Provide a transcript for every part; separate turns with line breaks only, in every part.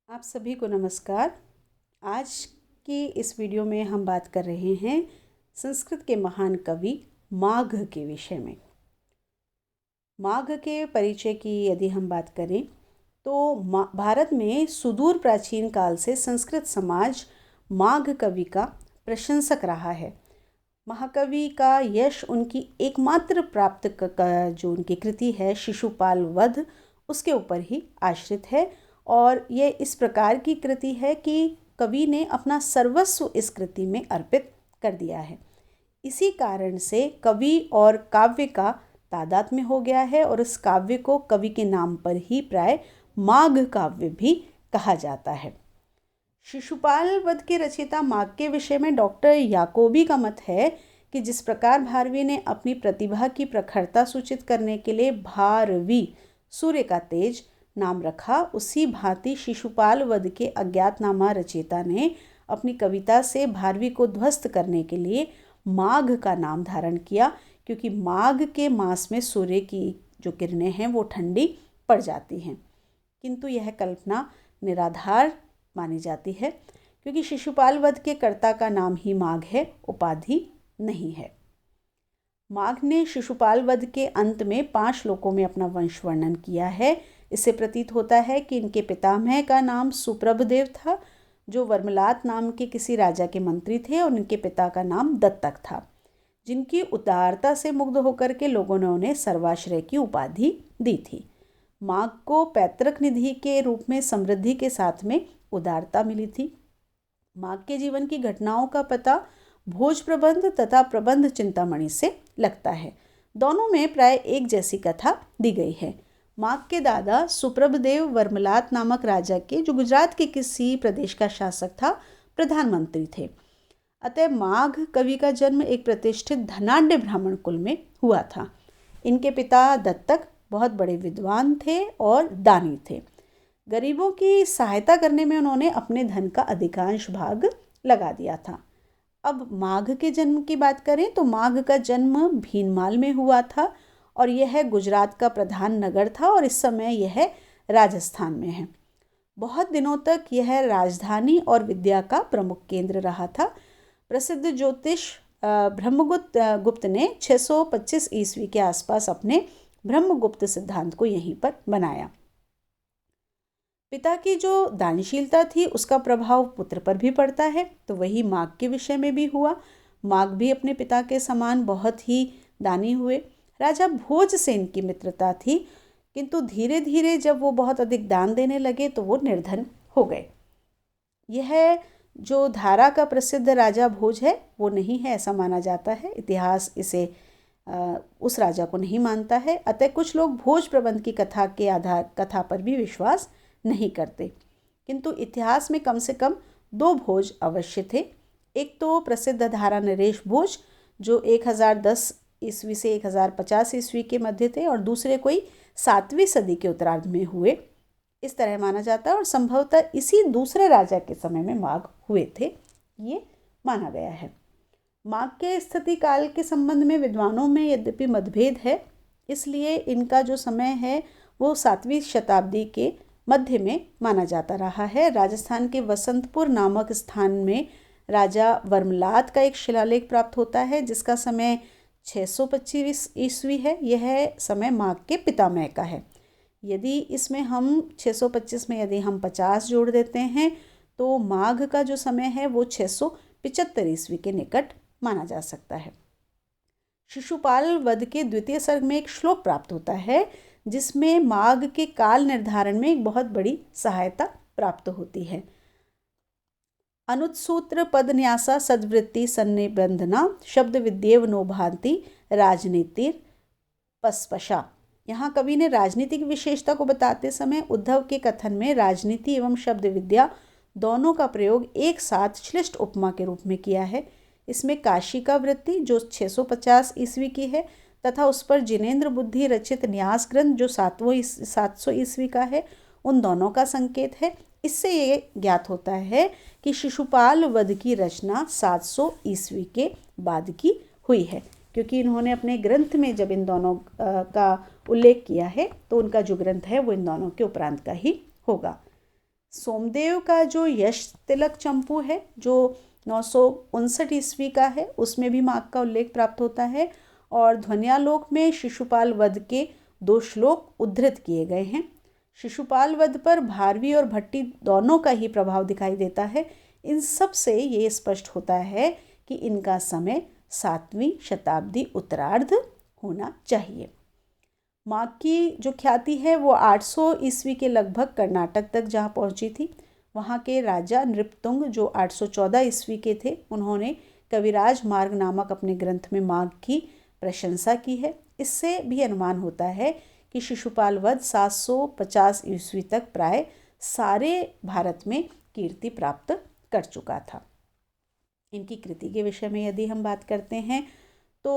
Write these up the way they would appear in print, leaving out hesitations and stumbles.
आप सभी को नमस्कार। आज की इस वीडियो में हम बात कर रहे हैं संस्कृत के महान कवि माघ के विषय में। माघ के परिचय की यदि हम बात करें तो भारत में सुदूर प्राचीन काल से संस्कृत समाज माघ कवि का प्रशंसक रहा है। महाकवि का यश उनकी एकमात्र प्राप्त जो उनकी कृति है शिशुपाल वध, उसके ऊपर ही आश्रित है। और ये इस प्रकार की कृति है कि कवि ने अपना सर्वस्व इस कृति में अर्पित कर दिया है। इसी कारण से कवि और काव्य का तादात्म्य हो गया है और इस काव्य को कवि के नाम पर ही प्राय माघ काव्य भी कहा जाता है। शिशुपाल वध के रचयिता माघ के विषय में डॉक्टर याकोबी का मत है कि जिस प्रकार भारवी ने अपनी प्रतिभा की प्रखरता सूचित करने के लिए भारवी सूर्य का तेज नाम रखा, उसी भांति शिशुपाल वध के अज्ञातनामा रचयिता ने अपनी कविता से भारवी को ध्वस्त करने के लिए माघ का नाम धारण किया, क्योंकि माघ के मास में सूर्य की जो किरणें हैं वो ठंडी पड़ जाती हैं। किंतु यह कल्पना निराधार मानी जाती है, क्योंकि शिशुपाल वध के कर्ता का नाम ही माघ है, उपाधि नहीं है। माघ ने शिशुपाल वध के अंत में 5 श्लोकों में अपना वंश वर्णन किया है। इससे प्रतीत होता है कि इनके पितामह का नाम सुप्रभदेव था, जो वर्मलात नाम के किसी राजा के मंत्री थे, और इनके पिता का नाम दत्तक था, जिनकी उदारता से मुग्ध होकर के लोगों ने उन्हें सर्वाश्रय की उपाधि दी थी। माघ को पैतृक निधि के रूप में समृद्धि के साथ में उदारता मिली थी। माघ के जीवन की घटनाओं का पता भोज प्रबंध तथा प्रबंध चिंतामणि से लगता है। दोनों में प्राय एक जैसी कथा दी गई है। माघ के दादा सुप्रभदेव वर्मलात नामक राजा के, जो गुजरात के किसी प्रदेश का शासक था, प्रधानमंत्री थे। अतः माघ कवि का जन्म एक प्रतिष्ठित धनाढ्य ब्राह्मण कुल में हुआ था। इनके पिता दत्तक बहुत बड़े विद्वान थे और दानी थे। गरीबों की सहायता करने में उन्होंने अपने धन का अधिकांश भाग लगा दिया था। अब माघ के जन्म की बात करें तो माघ का जन्म भीनमाल में हुआ था, और यह गुजरात का प्रधान नगर था, और इस समय यह राजस्थान में है। बहुत दिनों तक यह राजधानी और विद्या का प्रमुख केंद्र रहा था। प्रसिद्ध ज्योतिष ब्रह्मगुप्त ने 625 ईस्वी के आसपास अपने ब्रह्मगुप्त सिद्धांत को यहीं पर बनाया। पिता की जो दानशीलता थी उसका प्रभाव पुत्र पर भी पड़ता है, तो वही माघ के विषय में भी हुआ। माघ भी अपने पिता के समान बहुत ही दानी हुए। राजा भोज से इनकी मित्रता थी, किंतु धीरे धीरे जब वो बहुत अधिक दान देने लगे तो वो निर्धन हो गए। यह जो धारा का प्रसिद्ध राजा भोज है वो नहीं है, ऐसा माना जाता है। इतिहास इसे उस राजा को नहीं मानता है। अतः कुछ लोग भोज प्रबंध की कथा पर भी विश्वास नहीं करते, किंतु इतिहास में कम से कम 2 भोज अवश्य थे। एक तो प्रसिद्ध धारा नरेश भोज, जो 1010 ईस्वी से 1050 ईस्वी के मध्य थे, और दूसरे कोई 7वीं सदी के उत्तरार्ध में हुए, इस तरह माना जाता है। और संभवतः इसी दूसरे राजा के समय में माघ हुए थे, ये माना गया है। माघ के स्थिति काल के संबंध में विद्वानों में यद्यपि मतभेद है, इसलिए इनका जो समय है वो 7वीं शताब्दी के मध्य में माना जाता रहा है। राजस्थान के वसंतपुर नामक स्थान में राजा वर्मलात का एक शिलालेख प्राप्त होता है, जिसका समय 625 ईस्वी है। यह समय माघ के पितामह का है। यदि इसमें हम 625 में यदि हम 50 जोड़ देते हैं तो माघ का जो समय है वो 675 ईस्वी के निकट माना जा सकता है। शिशुपाल वध के द्वितीय सर्ग में एक श्लोक प्राप्त होता है, जिसमें माघ के काल निर्धारण में एक बहुत बड़ी सहायता प्राप्त होती है। अनुत्सूत्र पदन्यासा सद्वृत्ति सन्निबंधना शब्द विद्येव नो भांति राजनीतिर पस्पशा। यहाँ कवि ने राजनीतिक विशेषता को बताते समय उद्धव के कथन में राजनीति एवं शब्द विद्या दोनों का प्रयोग एक साथ श्लिष्ट उपमा के रूप में किया है। इसमें काशी का वृत्ति जो 650 ईस्वी की है तथा उस पर जिनेन्द्र बुद्धि रचित न्यास ग्रंथ जो 700 ईस्वी का है, उन दोनों का संकेत है। इससे ये ज्ञात होता है कि शिशुपाल वध की रचना 700 ईस्वी के बाद की हुई है, क्योंकि इन्होंने अपने ग्रंथ में जब इन दोनों का उल्लेख किया है तो उनका जो ग्रंथ है वो इन दोनों के उपरांत का ही होगा। सोमदेव का जो यश तिलक चंपू है जो 959 ईस्वी का है, उसमें भी माघ का उल्लेख प्राप्त होता है। और ध्वन्यालोक में शिशुपाल वध के 2 श्लोक उद्धृत किए गए हैं। शिशुपाल वध पर भारवी और भट्टी दोनों का ही प्रभाव दिखाई देता है। इन सब से ये स्पष्ट होता है कि इनका समय 7वीं शताब्दी उत्तरार्ध होना चाहिए। माघ की जो ख्याति है वो 800 ईस्वी के लगभग कर्नाटक तक जहाँ पहुँची थी। वहाँ के राजा नृपतुंग जो 814 ईस्वी के थे, उन्होंने कविराज मार्ग नामक अपने ग्रंथ में माघ की प्रशंसा की है। इससे भी अनुमान होता है कि शिशुपाल वध 750 ईस्वी तक प्राय सारे भारत में कीर्ति प्राप्त कर चुका था। इनकी कृति के विषय में यदि हम बात करते हैं तो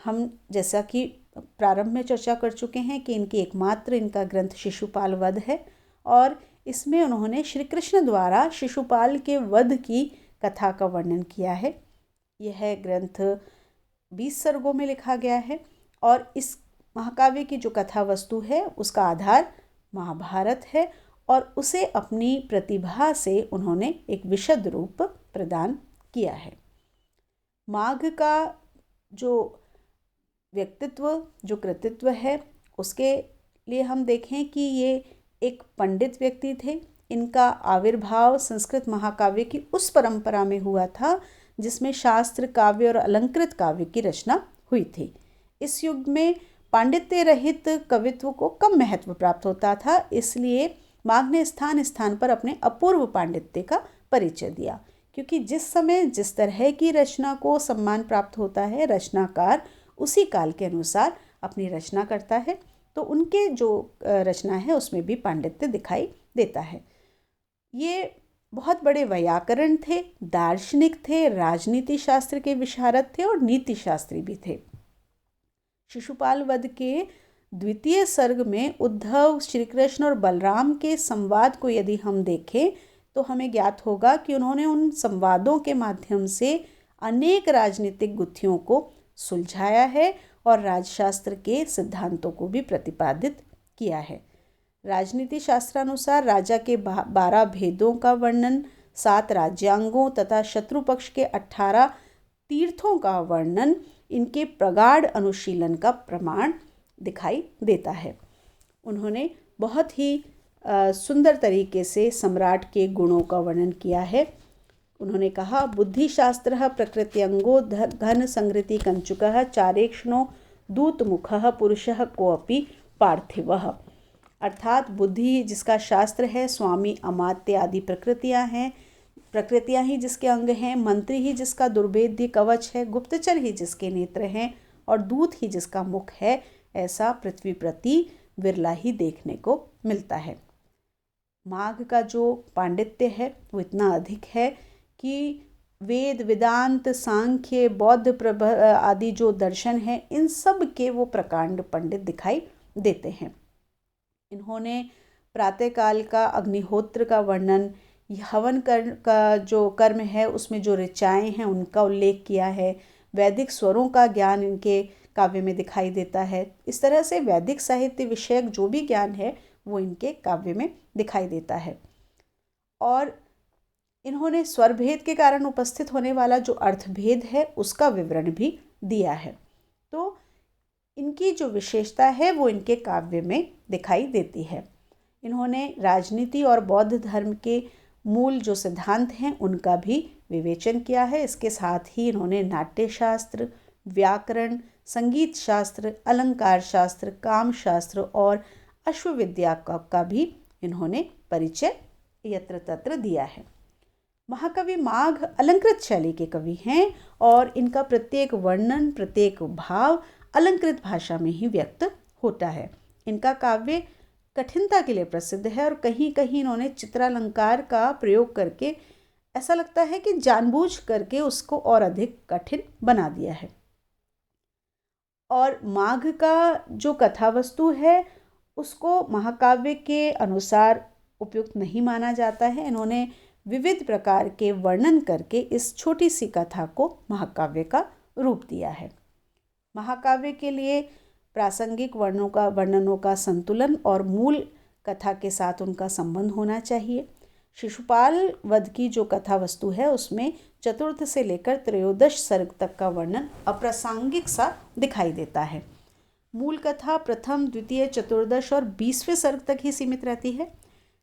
हम जैसा कि प्रारंभ में चर्चा कर चुके हैं कि इनका ग्रंथ शिशुपाल वध है और इसमें उन्होंने श्री कृष्ण द्वारा शिशुपाल के वध की कथा का वर्णन किया है। यह ग्रंथ 20 सर्गों में लिखा गया है और इस महाकाव्य की जो कथा वस्तु है उसका आधार महाभारत है और उसे अपनी प्रतिभा से उन्होंने एक विशद रूप प्रदान किया है। माघ का जो व्यक्तित्व, जो कृतित्व है, उसके लिए हम देखें कि ये एक पंडित व्यक्ति थे। इनका आविर्भाव संस्कृत महाकाव्य की उस परंपरा में हुआ था जिसमें शास्त्र, काव्य और अलंकृत काव्य की रचना हुई थी। इस युग में पांडित्य रहित कवित्व को कम महत्व प्राप्त होता था, इसलिए माघ ने स्थान स्थान पर अपने अपूर्व पांडित्य का परिचय दिया। क्योंकि जिस समय जिस तरह की रचना को सम्मान प्राप्त होता है, रचनाकार उसी काल के अनुसार अपनी रचना करता है, तो उनके जो रचना है उसमें भी पांडित्य दिखाई देता है। ये बहुत बड़े वैयाकरण थे, दार्शनिक थे, राजनीति शास्त्र के विशारद थे और नीति शास्त्री भी थे। शिशुपाल वध के द्वितीय सर्ग में उद्धव, श्री कृष्ण और बलराम के संवाद को यदि हम देखें तो हमें ज्ञात होगा कि उन्होंने उन संवादों के माध्यम से अनेक राजनीतिक गुत्थियों को सुलझाया है और राजशास्त्र के सिद्धांतों को भी प्रतिपादित किया है। राजनीति शास्त्रानुसार राजा के 12 भेदों का वर्णन, 7 राज्यांगों तथा शत्रु पक्ष के 18 तीर्थों का वर्णन इनके प्रगाढ़ अनुशीलन का प्रमाण दिखाई देता है। उन्होंने बहुत ही सुंदर तरीके से सम्राट के गुणों का वर्णन किया है। उन्होंने कहा, बुद्धिशास्त्रः प्रकृत्यंगो घन संगृति कंचुकः चारेक्षणो दूतमुखः पुरुषः कोऽपि पार्थिवः। अर्थात बुद्धि जिसका शास्त्र है, स्वामी अमात्य आदि प्रकृतियां हैं, प्रकृतियां ही जिसके अंग हैं, मंत्री ही जिसका दुर्भेद्य कवच है, गुप्तचर ही जिसके नेत्र हैं और दूत ही जिसका मुख है, ऐसा पृथ्वी प्रति विरला ही देखने को मिलता है। माघ का जो पांडित्य है वो इतना अधिक है कि वेद, वेदांत, सांख्य, बौद्ध आदि जो दर्शन हैं, इन सब के वो प्रकांड पंडित दिखाई देते हैं। इन्होंने प्रातःकाल का अग्निहोत्र का वर्णन, हवन का जो कर्म है उसमें जो ऋचाएँ हैं उनका उल्लेख किया है। वैदिक स्वरों का ज्ञान इनके काव्य में दिखाई देता है। इस तरह से वैदिक साहित्य विषयक जो भी ज्ञान है वो इनके काव्य में दिखाई देता है। और इन्होंने स्वरभेद के कारण उपस्थित होने वाला जो अर्थभेद है उसका विवरण भी दिया है। तो इनकी जो विशेषता है वो इनके काव्य में दिखाई देती है। इन्होंने राजनीति और बौद्ध धर्म के मूल जो सिद्धांत हैं उनका भी विवेचन किया है। इसके साथ ही इन्होंने नाट्य शास्त्र, व्याकरण, संगीत शास्त्र, अलंकार शास्त्र, काम शास्त्र और अश्वविद्या का भी इन्होंने परिचय यत्र तत्र दिया है। महाकवि माघ अलंकृत शैली के कवि हैं और इनका प्रत्येक वर्णन, प्रत्येक भाव अलंकृत भाषा में ही व्यक्त होता है। इनका काव्य कठिनता के लिए प्रसिद्ध है और कहीं कहीं इन्होंने चित्रालंकार का प्रयोग करके ऐसा लगता है कि जानबूझ करके उसको और अधिक कठिन बना दिया है। और माघ का जो कथा वस्तु है उसको महाकाव्य के अनुसार उपयुक्त नहीं माना जाता है। इन्होंने विविध प्रकार के वर्णन करके इस छोटी सी कथा को महाकाव्य का रूप दिया है। महाकाव्य के लिए प्रासंगिक वर्णनों का संतुलन और मूल कथा के साथ उनका संबंध होना चाहिए। शिशुपाल वध की जो कथा वस्तु है उसमें चतुर्थ से लेकर त्रयोदश सर्ग तक का वर्णन अप्रासंगिक सा दिखाई देता है। मूल कथा प्रथम, द्वितीय, चतुर्दश और 20वें सर्ग तक ही सीमित रहती है।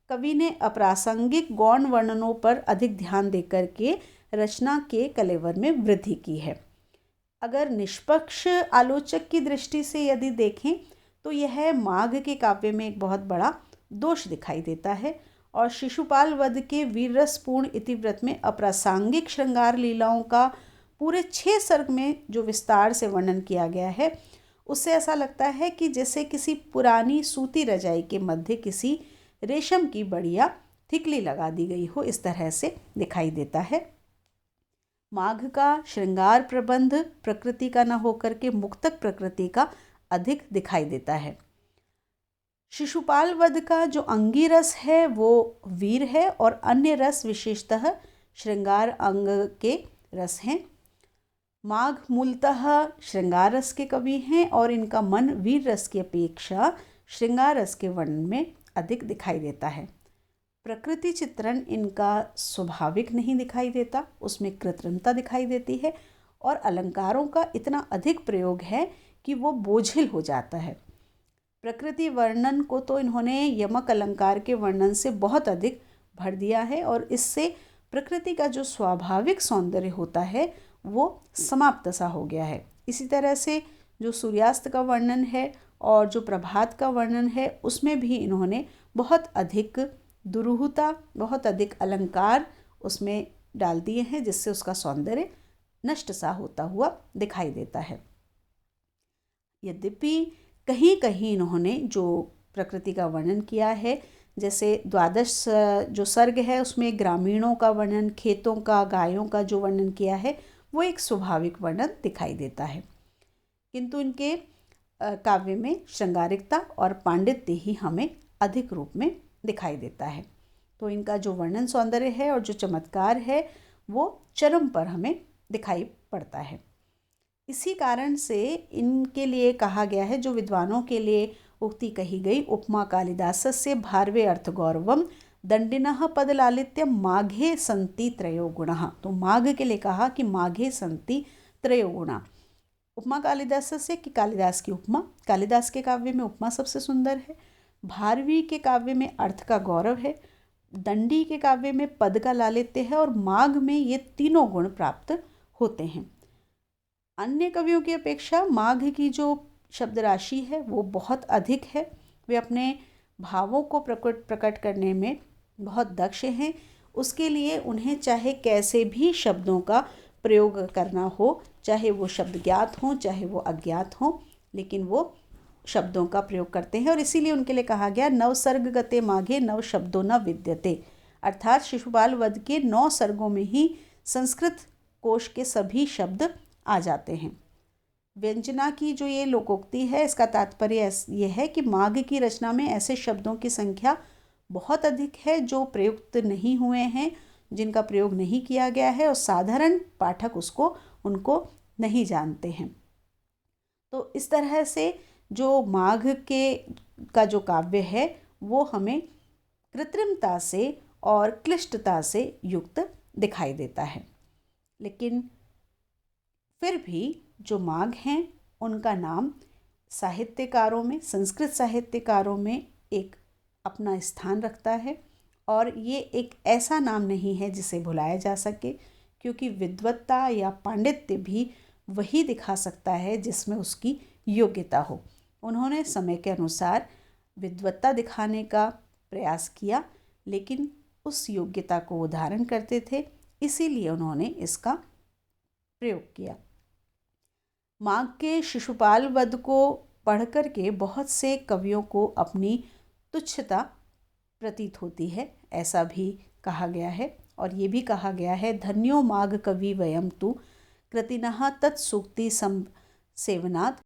कवि ने अप्रासंगिक गौण वर्णनों पर अधिक ध्यान देकर के रचना के कलेवर में वृद्धि की है। अगर निष्पक्ष आलोचक की दृष्टि से यदि देखें तो यह माघ के काव्य में एक बहुत बड़ा दोष दिखाई देता है और शिशुपाल वध के वीररसपूर्ण इतिवृत्त में अप्रासंगिक श्रृंगार लीलाओं का पूरे 6 सर्ग में जो विस्तार से वर्णन किया गया है उससे ऐसा लगता है कि जैसे किसी पुरानी सूती रजाई के मध्य किसी रेशम की बढ़िया थिकली लगा दी गई हो, इस तरह से दिखाई देता है। माघ का श्रृंगार प्रबंध प्रकृति का न होकर के मुक्तक प्रकृति का अधिक दिखाई देता है। शिशुपाल वध का जो अंगी रस है वो वीर है और अन्य रस विशेषतः श्रृंगार अंग के रस हैं। माघ मूलतः श्रृंगार रस के कवि हैं और इनका मन वीर रस की अपेक्षा श्रृंगार रस के वर्णन में अधिक दिखाई देता है। प्रकृति चित्रण इनका स्वाभाविक नहीं दिखाई देता, उसमें कृत्रिमता दिखाई देती है और अलंकारों का इतना अधिक प्रयोग है कि वो बोझिल हो जाता है। प्रकृति वर्णन को तो इन्होंने यमक अलंकार के वर्णन से बहुत अधिक भर दिया है और इससे प्रकृति का जो स्वाभाविक सौंदर्य होता है वो समाप्त सा हो गया है। इसी तरह से जो सूर्यास्त का वर्णन है और जो प्रभात का वर्णन है उसमें भी इन्होंने बहुत अधिक दुरूहता, बहुत अधिक अलंकार उसमें डाल दिए हैं जिससे उसका सौंदर्य नष्ट सा होता हुआ दिखाई देता है। यद्यपि कहीं कहीं इन्होंने जो प्रकृति का वर्णन किया है, जैसे द्वादश जो सर्ग है उसमें ग्रामीणों का वर्णन, खेतों का, गायों का जो वर्णन किया है वो एक स्वाभाविक वर्णन दिखाई देता है, किंतु इनके काव्य में श्रृंगारिकता और पांडित्य ही हमें अधिक रूप में दिखाई देता है। तो इनका जो वर्णन सौंदर्य है और जो चमत्कार है वो चरम पर हमें दिखाई पड़ता है। इसी कारण से इनके लिए कहा गया है, जो विद्वानों के लिए उक्ति कही गई, उपमा कालिदासस्य भारवे अर्थ गौरवम दंडिनः पद लालित्यम माघे संति त्रयो गुणः। तो माघ के लिए कहा कि माघे संति त्रयो गुणा। उपमा कालिदास से कि कालिदास की उपमा, कालिदास के काव्य में उपमा सबसे सुंदर है, भारवी के काव्य में अर्थ का गौरव है, दंडी के काव्य में पद का लालित्य है और माघ में ये तीनों गुण प्राप्त होते हैं। अन्य कवियों की अपेक्षा माघ की जो शब्द राशि है वो बहुत अधिक है। वे अपने भावों को प्रकट करने में बहुत दक्ष हैं। उसके लिए उन्हें चाहे कैसे भी शब्दों का प्रयोग करना हो, चाहे वो शब्द ज्ञात हों चाहे वो अज्ञात हों, लेकिन वो शब्दों का प्रयोग करते हैं और इसीलिए उनके लिए कहा गया नव सर्ग गते माघे नव शब्दों न विद्यते। अर्थात शिशुपाल वध के 9 सर्गों में ही संस्कृत कोश के सभी शब्द आ जाते हैं। व्यंजना की जो ये लोकोक्ति है इसका तात्पर्य ये है कि माघ की रचना में ऐसे शब्दों की संख्या बहुत अधिक है जो प्रयुक्त नहीं हुए हैं, जिनका प्रयोग नहीं किया गया है और साधारण पाठक उनको नहीं जानते हैं। तो इस तरह से जो माघ का जो काव्य है वो हमें कृत्रिमता से और क्लिष्टता से युक्त दिखाई देता है, लेकिन फिर भी जो माघ हैं उनका नाम साहित्यकारों में, संस्कृत साहित्यकारों में एक अपना स्थान रखता है और ये एक ऐसा नाम नहीं है जिसे भुलाया जा सके, क्योंकि विद्वत्ता या पांडित्य भी वही दिखा सकता है जिसमें उसकी योग्यता हो। उन्होंने समय के अनुसार विद्वत्ता दिखाने का प्रयास किया, लेकिन उस योग्यता को वो धारण करते थे, इसीलिए उन्होंने इसका प्रयोग किया। माघ के शिशुपाल वध को पढ़कर के बहुत से कवियों को अपनी तुच्छता प्रतीत होती है, ऐसा भी कहा गया है। और ये भी कहा गया है धन्यो माघ कवि वयम तु कृतिनः तत्सूक्ति सेवनात्